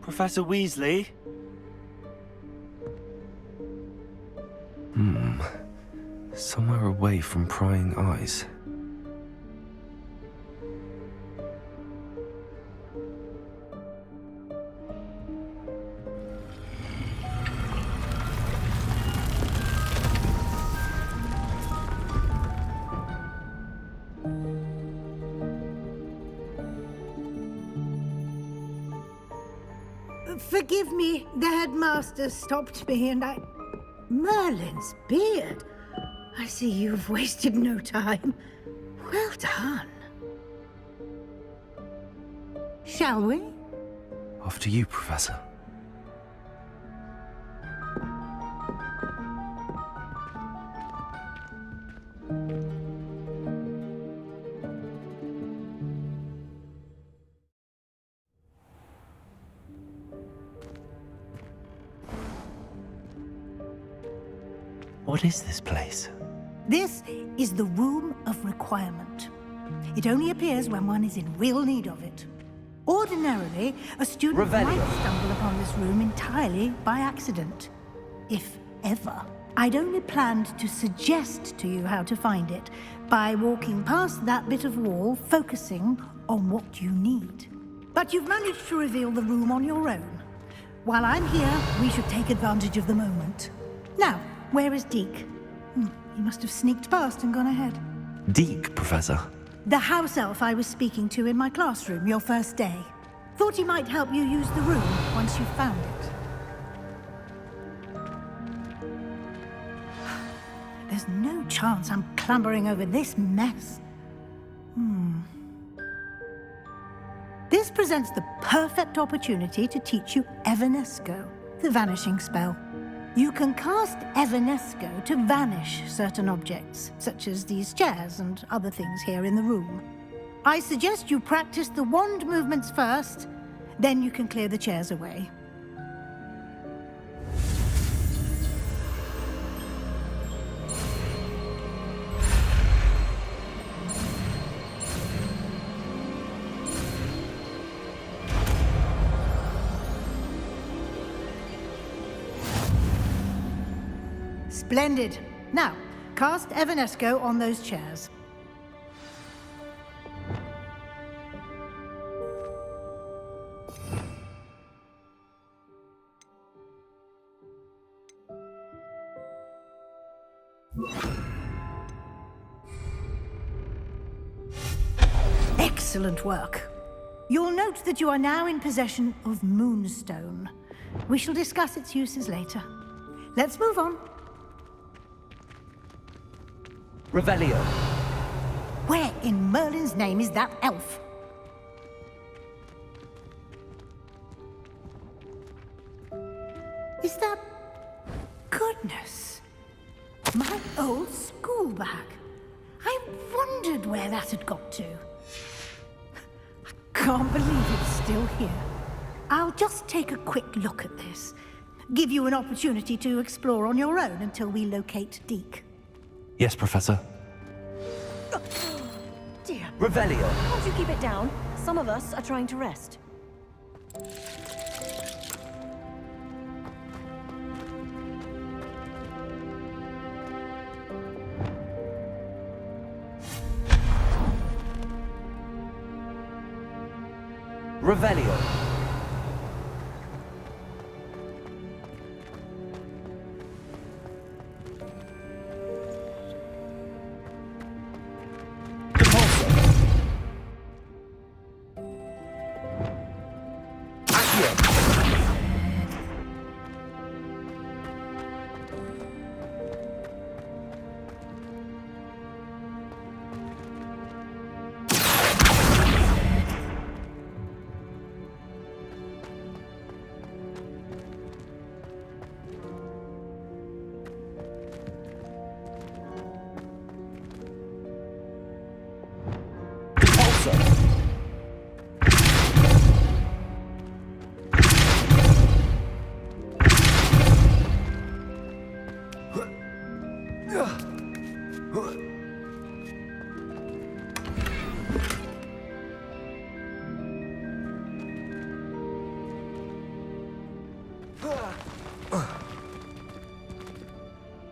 Professor Weasley? Somewhere away from prying eyes. Forgive me, the headmaster stopped me and I... Merlin's beard. I see you've wasted no time. Well done. Shall we? After you, Professor. What is this place? This is the Room of Requirement. It only appears when one is in real need of it. Ordinarily, a student might stumble upon this room entirely by accident. If ever. I'd only planned to suggest to you how to find it by walking past that bit of wall, focusing on what you need. But you've managed to reveal the room on your own. While I'm here, we should take advantage of the moment. Now, where is Deke? He must have sneaked past and gone ahead. Deke, Professor. The house elf I was speaking to in my classroom your first day. Thought he might help you use the room once you found it. There's no chance I'm clambering over this mess. This presents the perfect opportunity to teach you Evanesco, the vanishing spell. You can cast Evanesco to vanish certain objects, such as these chairs and other things here in the room. I suggest you practice the wand movements first, then you can clear the chairs away. Splendid. Now, cast Evanesco on those chairs. Excellent work. You'll note that you are now in possession of Moonstone. We shall discuss its uses later. Let's move on. Revelio. Where in Merlin's name is that elf? Is that... Goodness. My old school bag. I wondered where that had got to. I can't believe it's still here. I'll just take a quick look at this. Give you an opportunity to explore on your own until we locate Deke. Yes, Professor. Dear. Revelio. Can't you keep it down? Some of us are trying to rest. Revelio.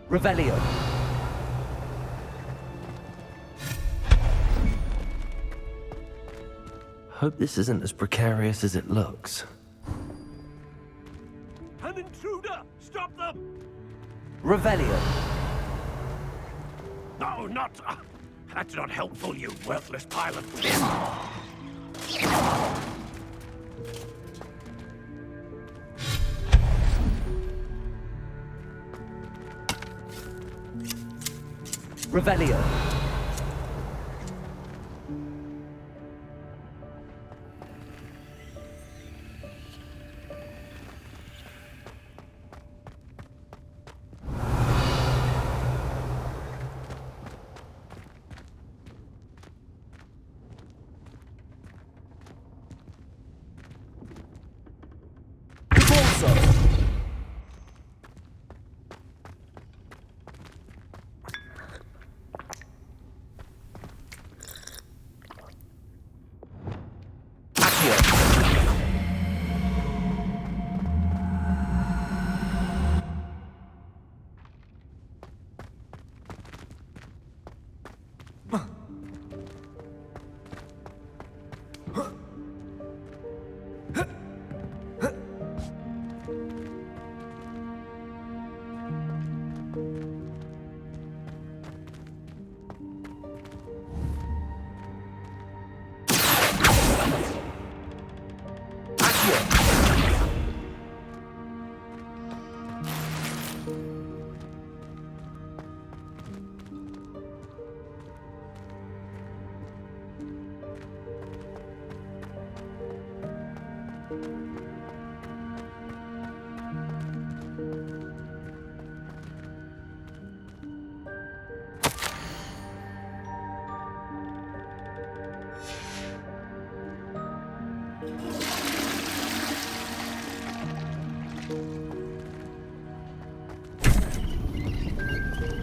Revelio. Hope this isn't as precarious as it looks. An intruder! Stop them! Revelio. No, not... that's not helpful, you worthless pile of... Revelio.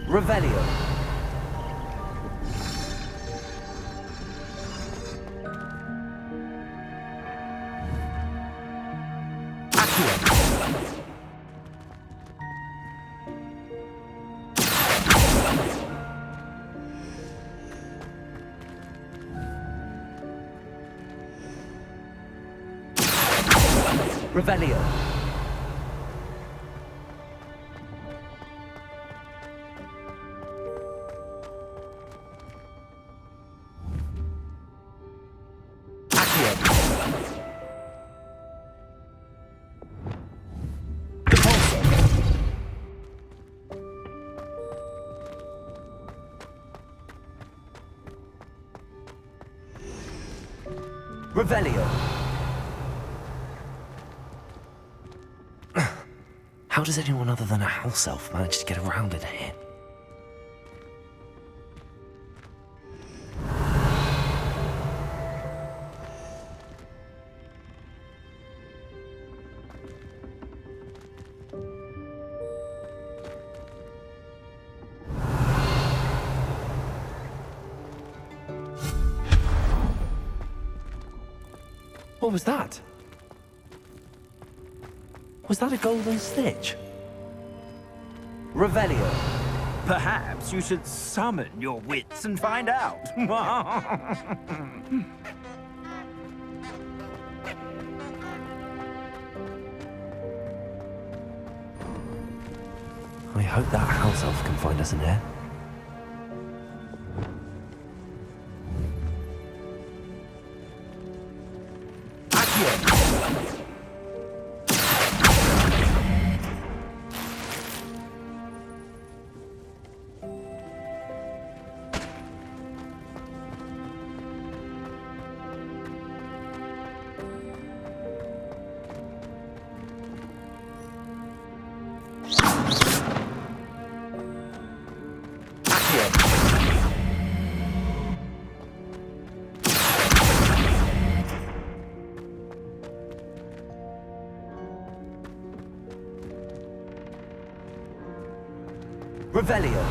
Revelio. Revelio. Revelio. How does anyone other than a house elf manage to get around in here? What was that? Was that a golden snitch? Revelio. Perhaps you should summon your wits and find out. I hope that house elf can find us in here. Revelio.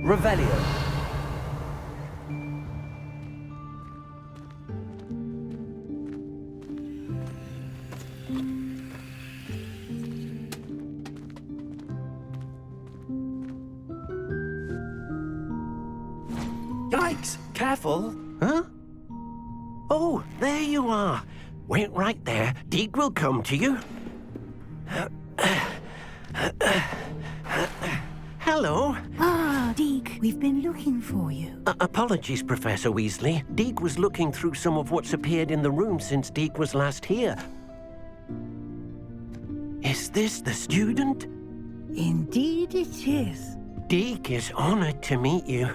Revelio. Yikes! Careful! Huh? Oh, there you are. Wait right there. Deek will come to you. Hello. Ah, Deke, we've been looking for you. Apologies, Professor Weasley. Deek was looking through some of what's appeared in the room since Deek was last here. Is this the student? Indeed it is. Deek is honored to meet you.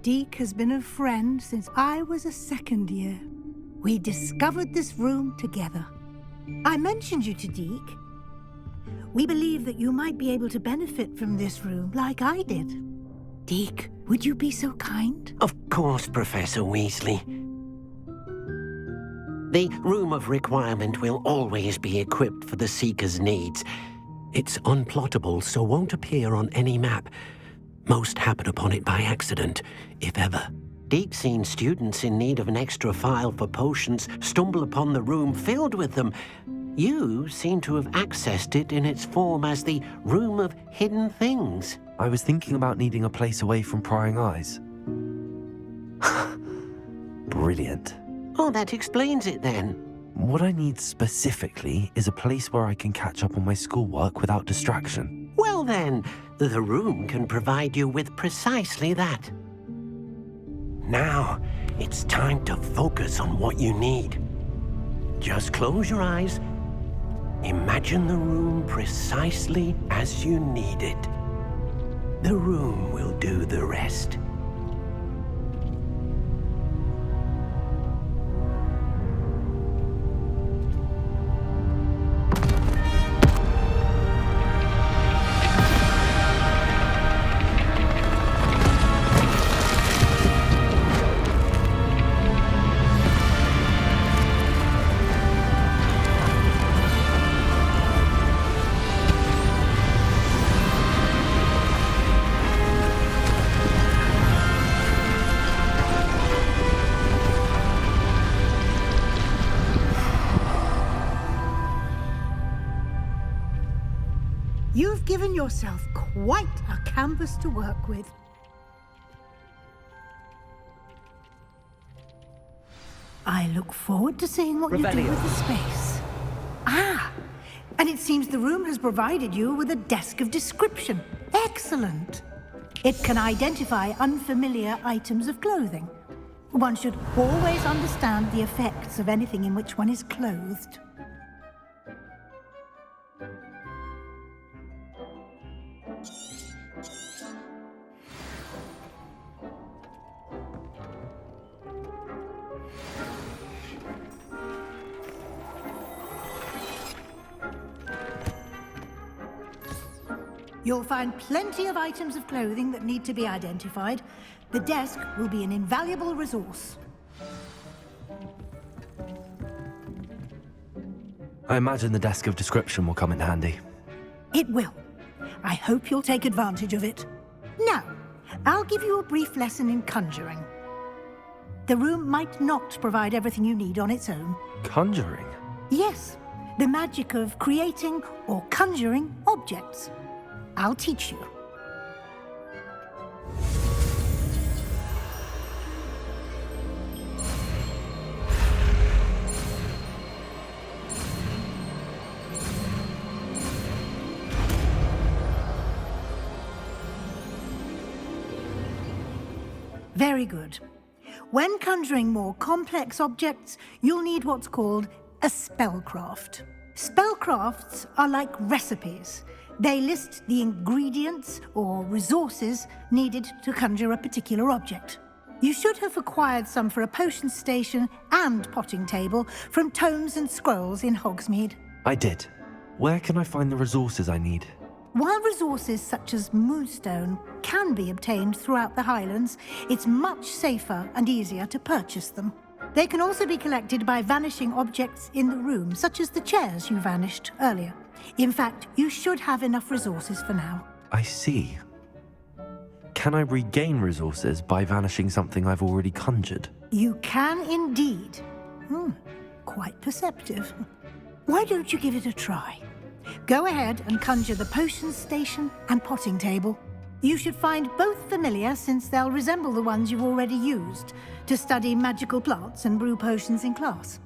Deke has been a friend since I was a second year. We discovered this room together. I mentioned you to Deke. We believe that you might be able to benefit from this room like I did. Deke, would you be so kind? Of course, Professor Weasley. The Room of Requirement will always be equipped for the Seeker's needs. It's unplottable, so won't appear on any map. Most happen upon it by accident, if ever. Deke's seen students in need of an extra file for potions stumble upon the room filled with them. You seem to have accessed it in its form as the Room of Hidden Things. I was thinking about needing a place away from prying eyes. Brilliant. Oh, that explains it then. What I need specifically is a place where I can catch up on my schoolwork without distraction. Well then, the room can provide you with precisely that. Now, it's time to focus on what you need. Just close your eyes. Imagine the room precisely as you need it. The room will do the rest. You've given yourself quite a canvas to work with. I look forward to seeing what you do Revelio. with the space. Ah, and it seems the room has provided you with a desk of description. Excellent. It can identify unfamiliar items of clothing. One should always understand the effects of anything in which one is clothed. You'll find plenty of items of clothing that need to be identified. The desk will be an invaluable resource. I imagine the desk of description will come in handy. It will. I hope you'll take advantage of it. Now, I'll give you a brief lesson in conjuring. The room might not provide everything you need on its own. Conjuring? Yes, the magic of creating or conjuring objects. I'll teach you. Very good. When conjuring more complex objects, you'll need what's called a spellcraft. Spellcrafts are like recipes. They list the ingredients or resources needed to conjure a particular object. You should have acquired some for a potion station and potting table from tomes and scrolls in Hogsmeade. I did. Where can I find the resources I need? While resources such as moonstone can be obtained throughout the Highlands, it's much safer and easier to purchase them. They can also be collected by vanishing objects in the room, such as the chairs you vanished earlier. In fact, you should have enough resources for now. I see. Can I regain resources by vanishing something I've already conjured? You can indeed. Quite perceptive. Why don't you give it a try? Go ahead and conjure the potions station and potting table. You should find both familiar, since they'll resemble the ones you've already used to study magical plants and brew potions in class.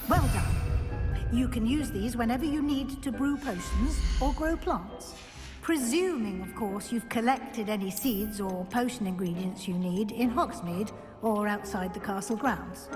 Well done. You can use these whenever you need to brew potions or grow plants. Presuming, of course, you've collected any seeds or potion ingredients you need in Hogsmeade or outside the castle grounds.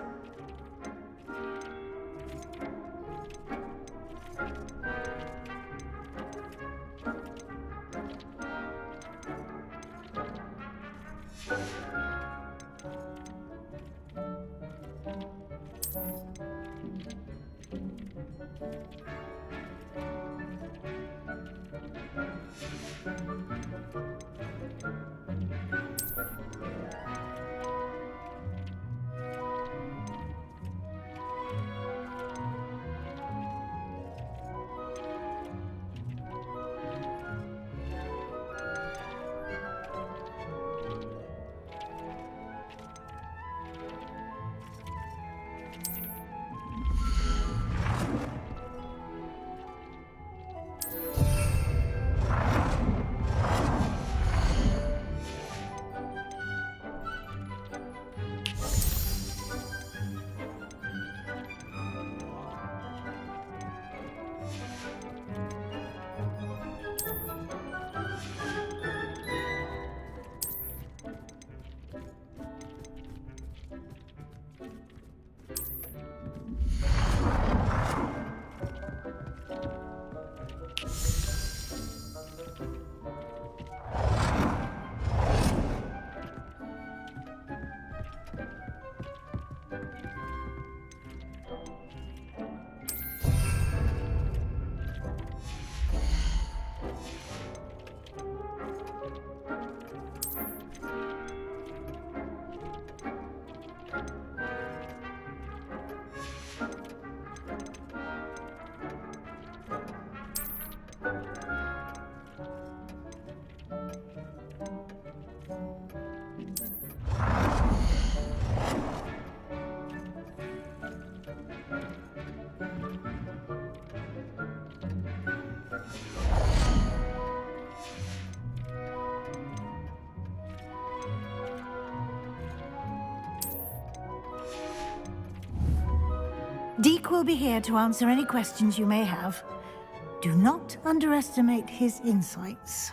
Deke will be here to answer any questions you may have. Do not underestimate his insights.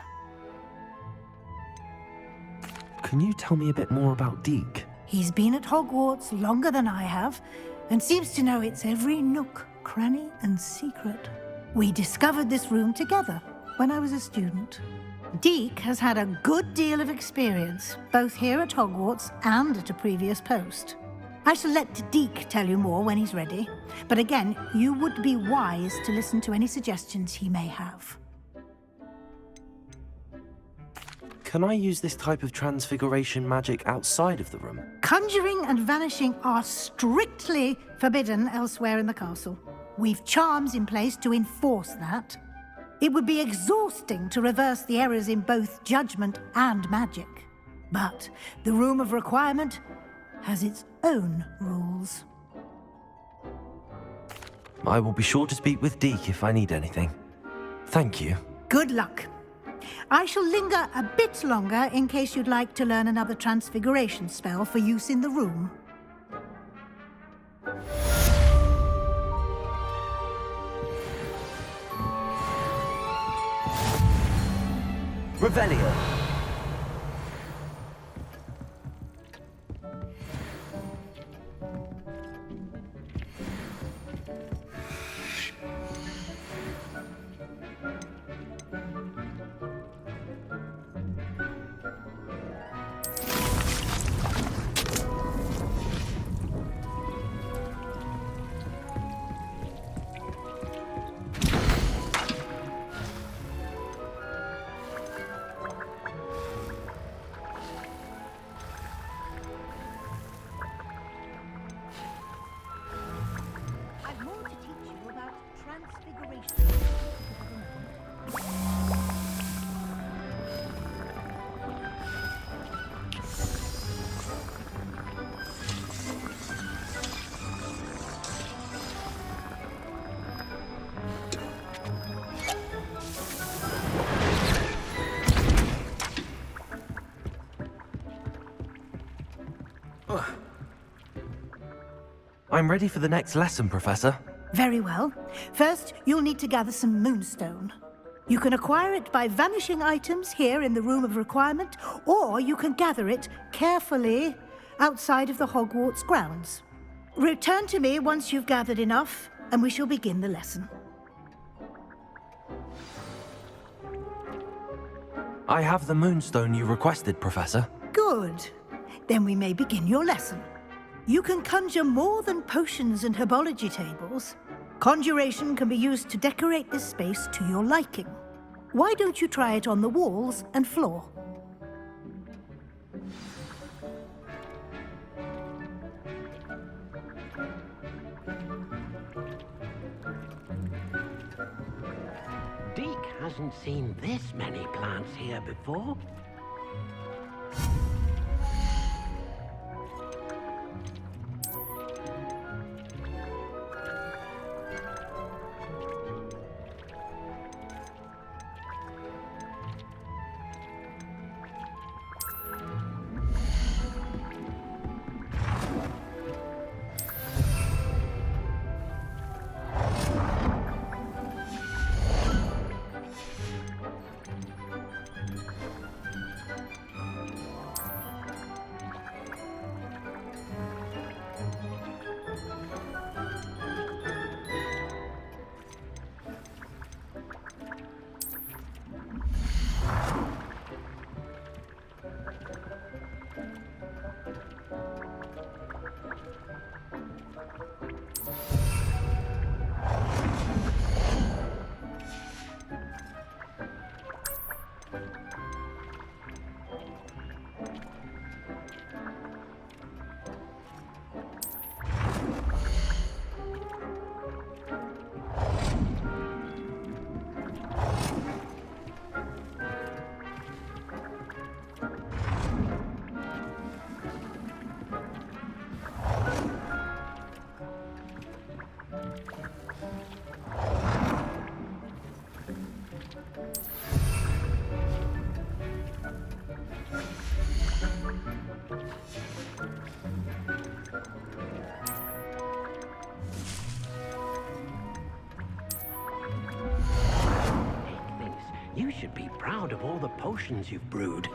Can you tell me a bit more about Deke? He's been at Hogwarts longer than I have, and seems to know its every nook, cranny, and secret. We discovered this room together when I was a student. Deke has had a good deal of experience, both here at Hogwarts and at a previous post. I shall let Deke tell you more when he's ready, but again, you would be wise to listen to any suggestions he may have. Can I use this type of transfiguration magic outside of the room? Conjuring and vanishing are strictly forbidden elsewhere in the castle. We've charms in place to enforce that. It would be exhausting to reverse the errors in both judgment and magic. But the Room of Requirement has its own rules. I will be sure to speak with Deke if I need anything. Thank you. Good luck. I shall linger a bit longer in case you'd like to learn another transfiguration spell for use in the room. Revelio. I've more to teach you about transfiguration. I'm ready for the next lesson, Professor. Very well. First, you'll need to gather some moonstone. You can acquire it by vanishing items here in the Room of Requirement, or you can gather it carefully outside of the Hogwarts grounds. Return to me once you've gathered enough, and we shall begin the lesson. I have the moonstone you requested, Professor. Good. Then we may begin your lesson. You can conjure more than potions and herbology tables. Conjuration can be used to decorate this space to your liking. Why don't you try it on the walls and floor? Deke hasn't seen this many plants here before. potions you've brewed.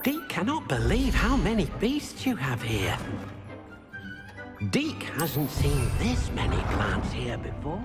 Deek cannot believe how many beasts you have here. Deek hasn't seen this many plants here before.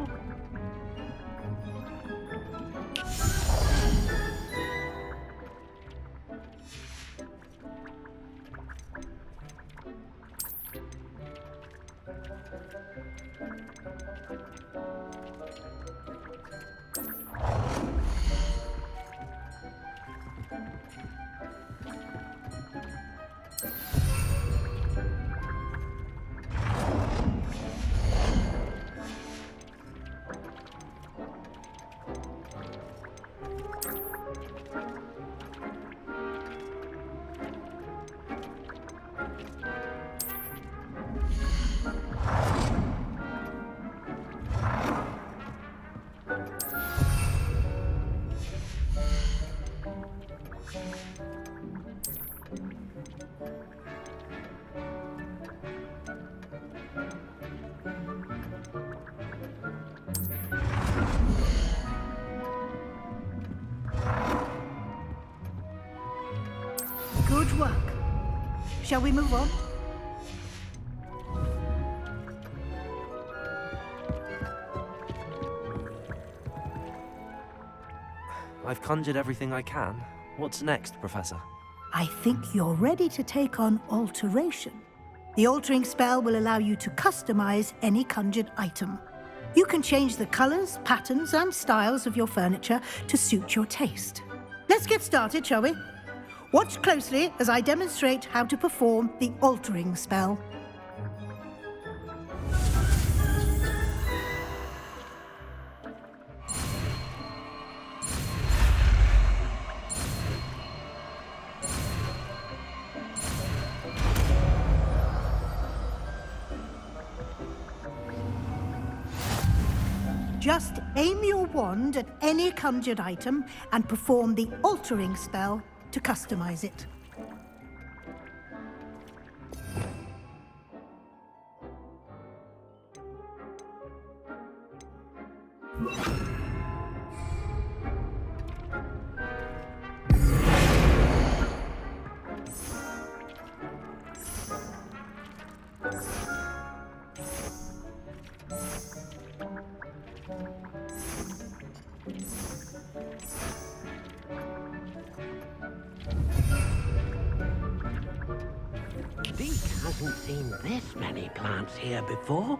Good work. Shall we move on? I've conjured everything I can. What's next, Professor? I think you're ready to take on alteration. The altering spell will allow you to customize any conjured item. You can change the colors, patterns, and styles of your furniture to suit your taste. Let's get started, shall we? Watch closely as I demonstrate how to perform the altering spell. Just aim your wand at any conjured item and perform the altering spell to customize it. Deek hasn't seen this many plants here before.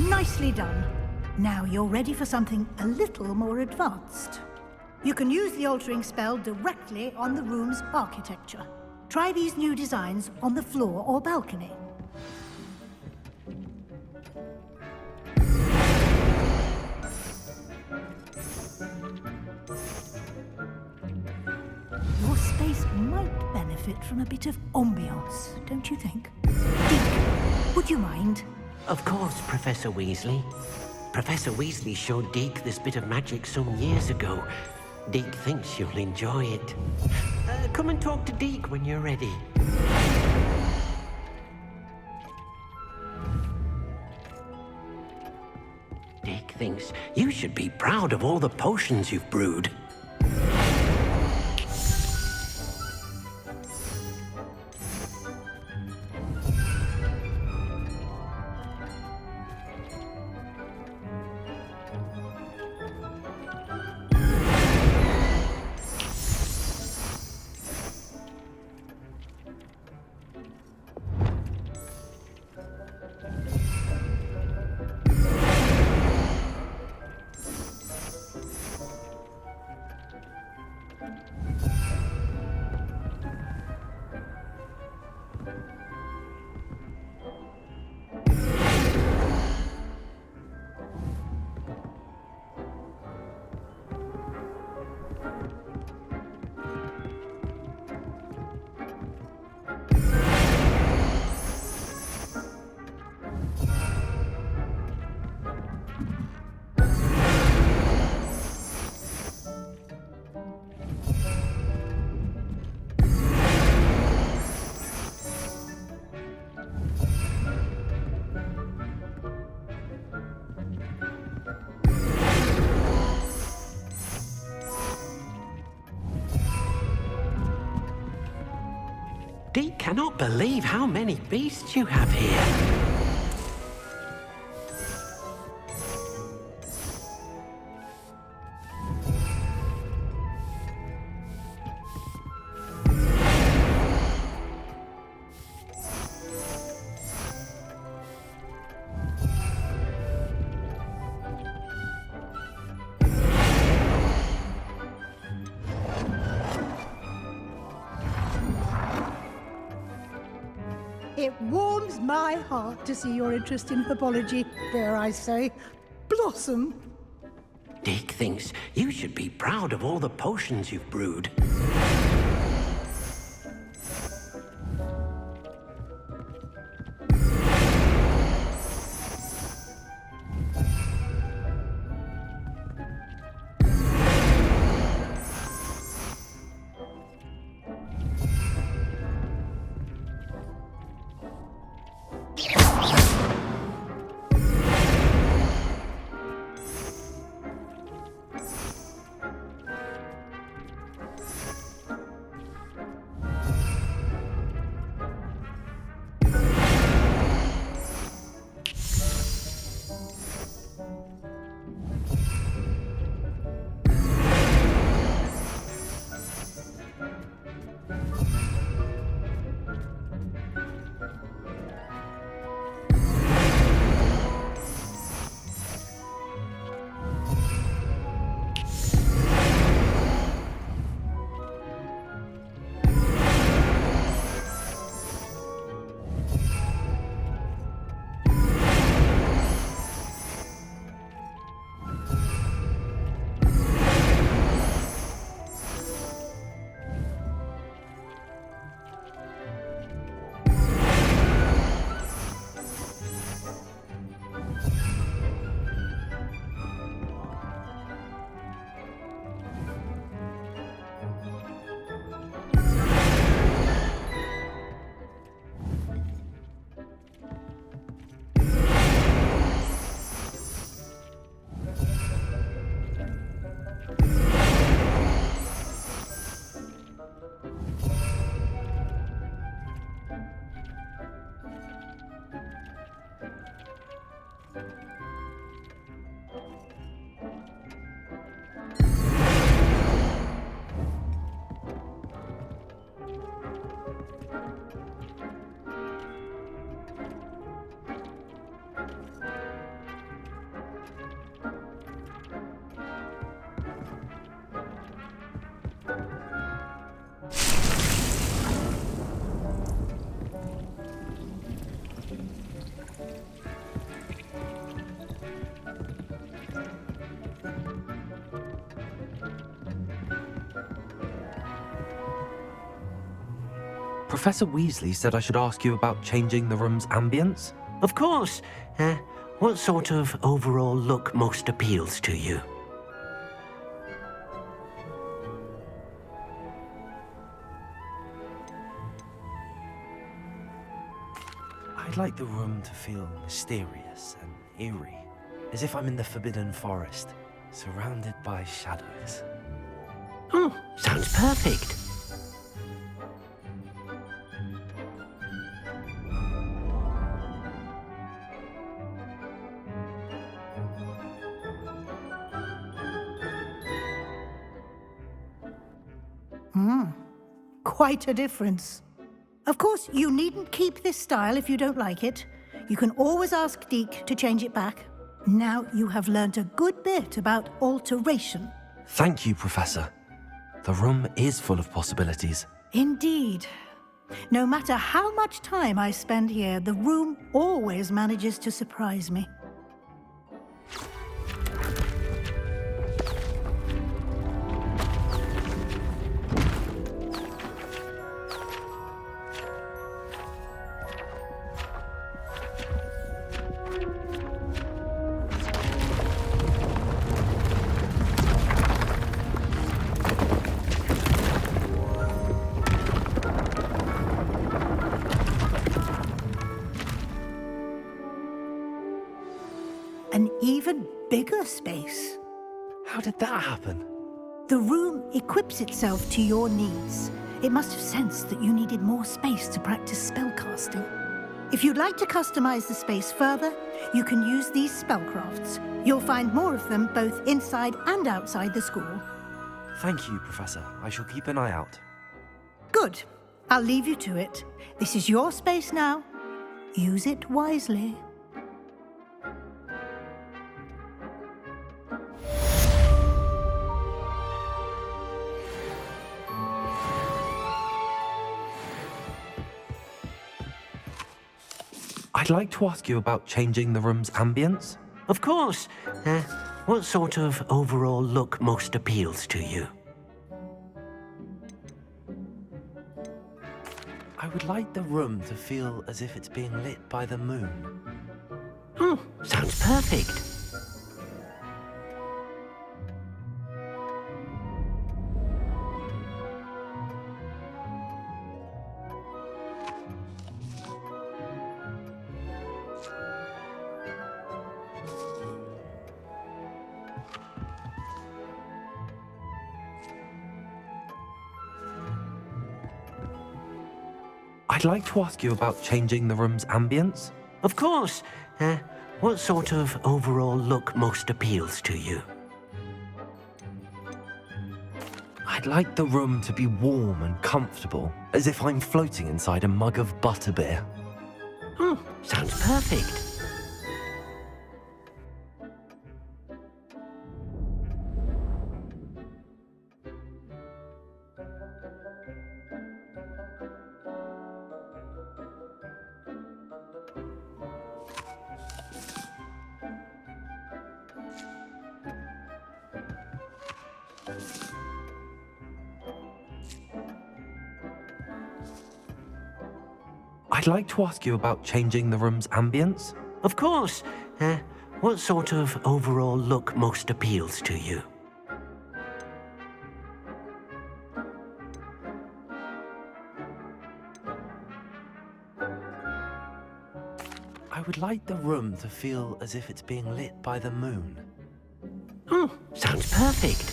Nicely done. Now you're ready for something a little more advanced. You can use the altering spell directly on the room's architecture. Try these new designs on the floor or balcony. Your space might benefit from a bit of ambiance, don't you think? Deek, would you mind? Of course, Professor Weasley. Professor Weasley showed Deke this bit of magic some years ago. Deke thinks you'll enjoy it. Come and talk to Deke when you're ready. Deke thinks you should be proud of all the potions you've brewed. Deke cannot believe how many beasts you have here. It warms my heart to see your interest in herbology, dare I say, blossom. Deke thinks you should be proud of all the potions you've brewed. Professor Weasley said I should ask you about changing the room's ambience. Of course. what sort of overall look most appeals to you? I'd like the room to feel mysterious and eerie, as if I'm in the Forbidden Forest, surrounded by shadows. Oh, sounds perfect. Quite a difference. Of course, you needn't keep this style if you don't like it. You can always ask Deke to change it back. Now you have learnt a good bit about alteration. Thank you, Professor. The room is full of possibilities. Indeed. No matter how much time I spend here, the room always manages to surprise me. An even bigger space. How did that happen? The room equips itself to your needs. It must have sensed that you needed more space to practice spellcasting. If you'd like to customize the space further, you can use these spellcrafts. You'll find more of them both inside and outside the school. Thank you, Professor. I shall keep an eye out. Good. I'll leave you to it. This is your space now. Use it wisely. I'd like to ask you about changing the room's ambience. Of course. What sort of overall look most appeals to you? I would like the room to feel as if it's being lit by the moon. Oh, sounds perfect. I'd like to ask you about changing the room's ambience. Of course. What sort of overall look most appeals to you? I'd like the room to be warm and comfortable, as if I'm floating inside a mug of butterbeer. Oh, sounds perfect. I'd like to ask you about changing the room's ambience. Of course. What sort of overall look most appeals to you? I would like the room to feel as if it's being lit by the moon. Oh, sounds perfect.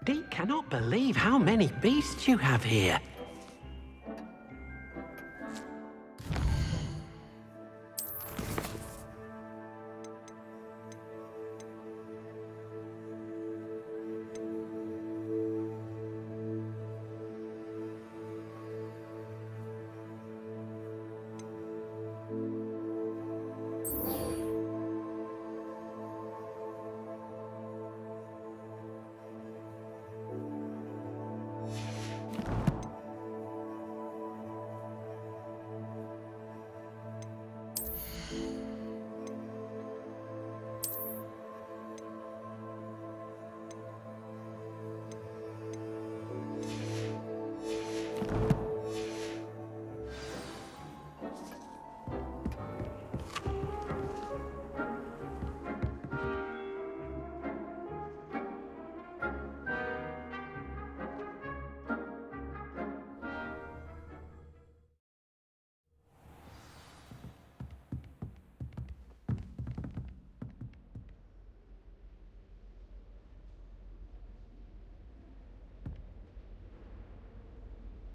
Dee cannot believe how many beasts you have here.